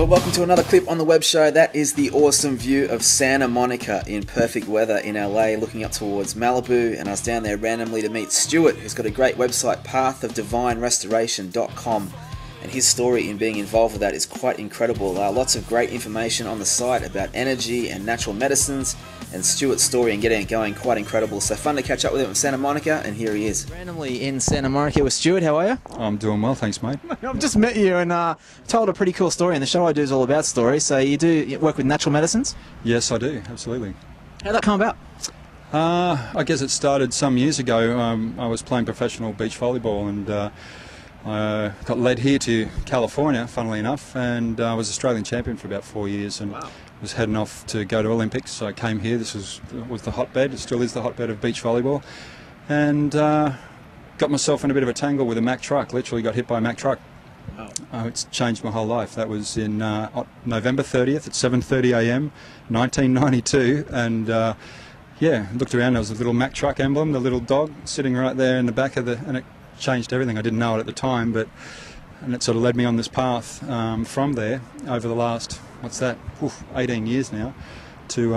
welcome to another clip on the web show. That is the awesome view of Santa Monica in perfect weather in LA, looking up towards Malibu. And I was down there randomly to meet Stuart, who's got a great website, pathofdivinerestoration.com. And his story in being involved with that is quite incredible. Lots of great information on the site about energy and natural medicines, and Stuart's story and getting it going, quite incredible. So fun to catch up with him in Santa Monica, and here he is. Randomly in Santa Monica with Stuart. How are you? I'm doing well, thanks, mate. I've just met you and told a pretty cool story, and the show I do is all about stories. So you work with natural medicines? Yes, I do, absolutely. How'd that come about? I guess it started some years ago. I was playing professional beach volleyball, and I got led here to California, funnily enough, and I was Australian champion for about 4 years, and was heading off to go to Olympics. So I came here. This was the hotbed. It still is the hotbed of beach volleyball, and got myself in a bit of a tangle with a Mack truck. Literally got hit by a Mack truck. It's changed my whole life. That was in November 30th at 7:30 a.m. 1992, and yeah, looked around. There was a little Mack truck emblem, the little dog sitting right there in the back of the, and it changed everything. I didn't know it at the time, and it sort of led me on this path from there over the last, 18 years now, to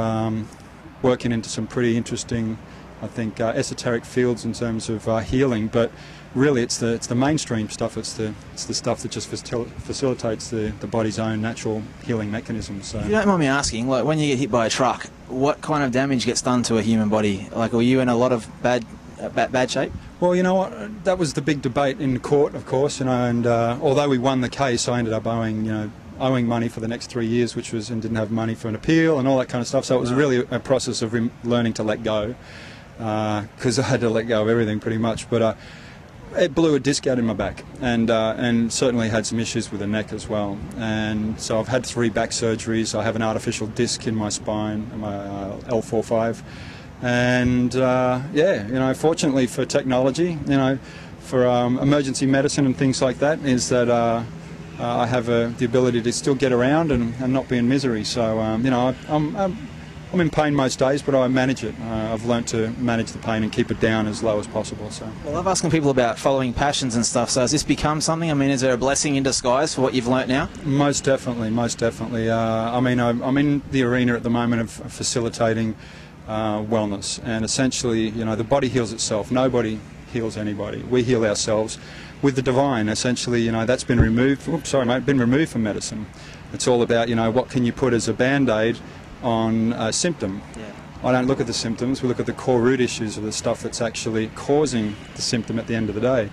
working into some pretty interesting, I think, esoteric fields in terms of healing. But really, it's the mainstream stuff. It's the stuff that just facilitates the body's own natural healing mechanisms. So. If you don't mind me asking, like when you get hit by a truck, what kind of damage gets done to a human body? Like, were you in a lot of bad shape? Well, you know what, that was the big debate in court, of course, and although we won the case, I ended up owing money for the next 3 years, and didn't have money for an appeal and all that kind of stuff. So it was really a process of learning to let go, because I had to let go of everything pretty much. But it blew a disc out in my back, and certainly had some issues with the neck as well. And so I've had 3 back surgeries. I have an artificial disc in my spine, my L45. And fortunately for technology, for emergency medicine and things like that, is that I have the ability to still get around and not be in misery. So I'm in pain most days, but I manage it. I've learnt to manage the pain and keep it down as low as possible. So. Well, I'm asking people about following passions and stuff. So has this become something? I mean, is there a blessing in disguise for what you've learnt now? Most definitely, most definitely. I'm in the arena at the moment of facilitating wellness, and essentially, the body heals itself. Nobody heals anybody. We heal ourselves with the divine. Essentially, that's been removed. Been removed from medicine. It's all about, what can you put as a band-aid on a symptom. Yeah. I don't look at the symptoms. We look at the core root issues of the stuff that's actually causing the symptom at the end of the day.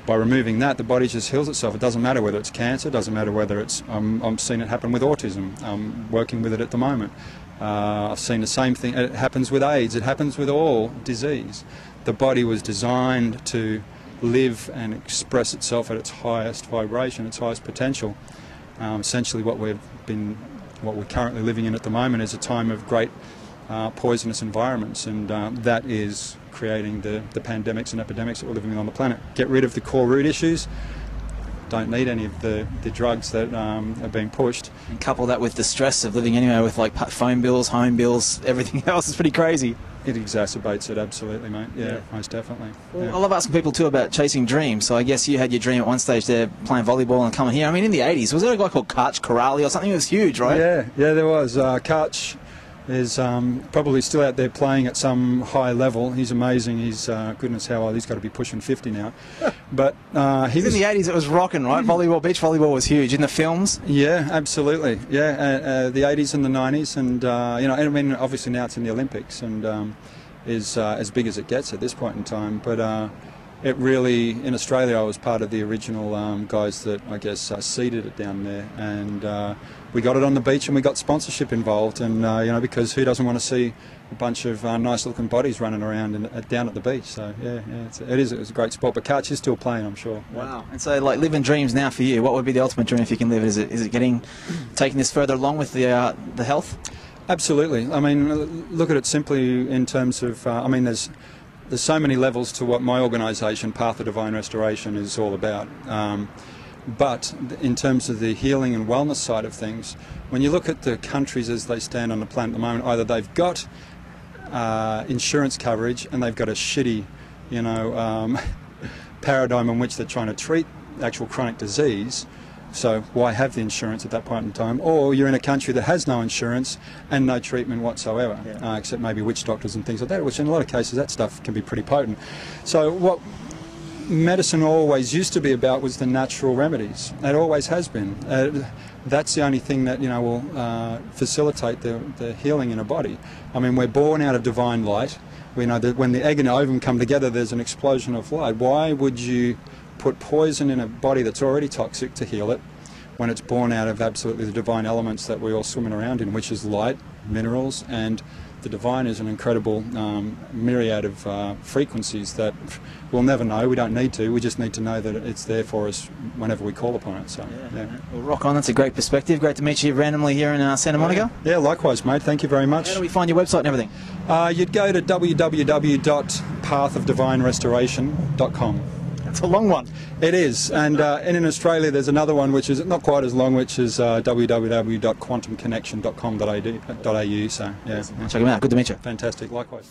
By removing that, the body just heals itself. It doesn't matter whether it's cancer. It doesn't matter whether it's. I'm seeing it happen with autism. I'm working with it at the moment. I've seen the same thing. It happens with AIDS. It happens with all disease. The body was designed to live and express itself at its highest vibration, its highest potential. Essentially, what we're currently living in at the moment is a time of great poisonous environments, and that is creating the pandemics and epidemics that we're living on the planet. Get rid of the core root issues. Don't need any of the drugs that are being pushed. And couple that with the stress of living anywhere with like phone bills, home bills, everything else is pretty crazy. It exacerbates it, absolutely, mate. Yeah. Most definitely. Well, yeah. I love asking people too about chasing dreams. So I guess you had your dream at one stage there, playing volleyball and coming here. I mean, in the 80s, was there a guy called Karch Corrali or something? It was huge, right? Yeah, there was. Karch is probably still out there playing at some high level. He's amazing. He's goodness how old. He's got to be pushing 50 now. But he was in the 80s. It was rocking, right? Volleyball, beach volleyball was huge in the films. Yeah, absolutely. Yeah, the 80s and the 90s, and I mean, obviously now it's in the Olympics and is as big as it gets at this point in time. But it really, in Australia, I was part of the original guys that I guess seeded it down there, and we got it on the beach, and we got sponsorship involved, and because who doesn't want to see a bunch of nice-looking bodies running around down at the beach? So it was a great sport. But Karch is still playing, I'm sure. Wow! And so, like, living dreams now for you, what would be the ultimate dream if you can live it? Is it taking this further along with the health? Absolutely. I mean, look at it simply in terms of. There's so many levels to what my organisation, Path of Divine Restoration, is all about. But in terms of the healing and wellness side of things, when you look at the countries as they stand on the planet at the moment, either they've got insurance coverage and they've got a shitty, paradigm in which they're trying to treat actual chronic disease, so why have the insurance at that point in time? Or you're in a country that has no insurance and no treatment whatsoever, except maybe witch doctors and things like that, which in a lot of cases that stuff can be pretty potent. So what medicine always used to be about was the natural remedies. It always has been. That's the only thing that, you know, will facilitate the healing in a body. I mean, we're born out of divine light. We know that when the egg and the ovum come together, there's an explosion of light. Why would you put poison in a body that's already toxic to heal it when it's born out of absolutely the divine elements that we're all swimming around in, which is light, minerals, and the divine is an incredible myriad of frequencies that we'll never know. We don't need to. We just need to know that it's there for us whenever we call upon it. So, yeah. Well, rock on. That's a great perspective. Great to meet you randomly here in Santa Monica. Yeah, likewise, mate. Thank you very much. How do we find your website and everything? You'd go to www.pathofdivinerestoration.com. That's a long one. It is, and in Australia there's another one which is not quite as long, which is www.quantumconnection.com.au. So, yeah. Check them out. Good to meet you. Fantastic. Likewise.